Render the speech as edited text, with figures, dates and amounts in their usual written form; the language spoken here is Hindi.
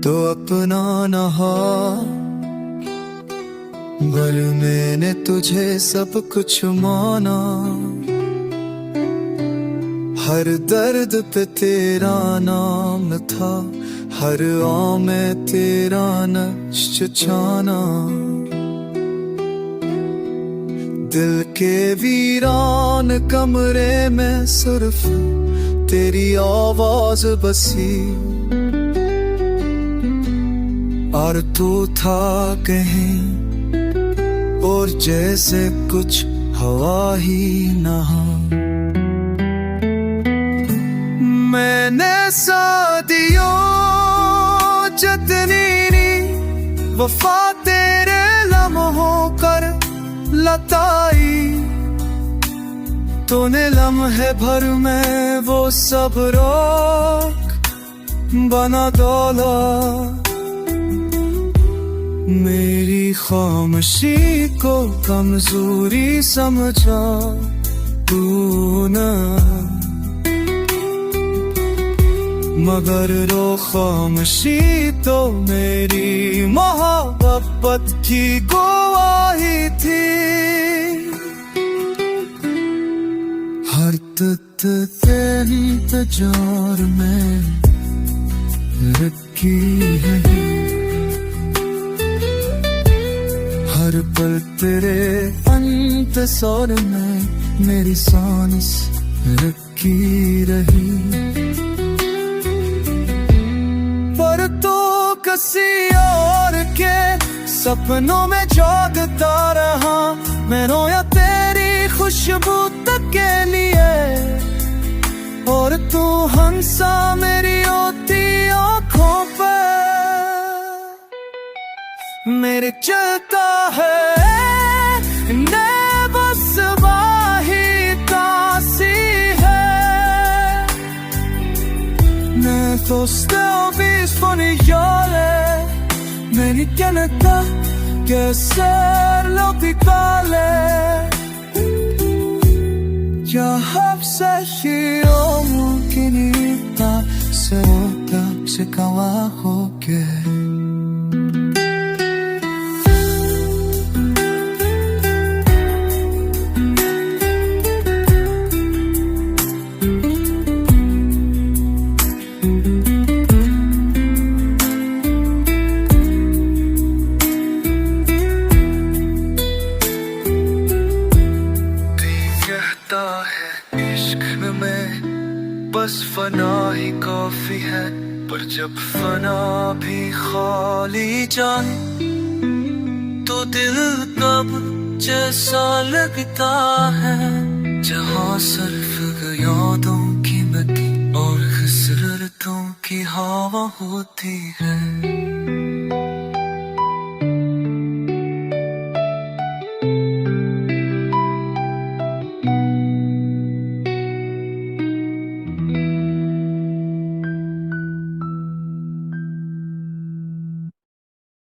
तो अपना नहा, पर मैंने तुझे सब कुछ माना। हर दर्द पे तेरा नाम था, हर आ में तेरा नक्श छाना। दिल के वीरान कमरे में सिर्फ तेरी आवाज बसी, और तू था कहीं और जैसे कुछ हवा ही ना हो। मैंने सादियों जतनी वफा तेरे लम्हों कर लताई, तूने लम्हे भर में वो सब रोक बना डोला। मेरी खामोशी को कमजोरी समझा तूने, मगर वो खामोशी तो मेरी मोहब्बत की गवाही थी। हर तत तेरी तजार में रखी है, हर पल तेरे इंतजार में मेरी सांस रखी रही। पर तो किसी और के सपनों में जागता रहा, मैं रोया तेरी खुशबू तक के लिए, और तू हंसा मेरी होती आँखों पे। मेरे चलता है बस बाही तासी है, när så stövis från jale, men inte netta göser låt i kvalle. Jag hoppas jag mungkin ita semoga sekawa hoke. इश्क में बस फना ही काफी है, पर जब फना भी खाली जाए तो दिल कब जैसा लगता है, जहाँ सिर्फ यादों की नदी और हसरतों की हवा होती है।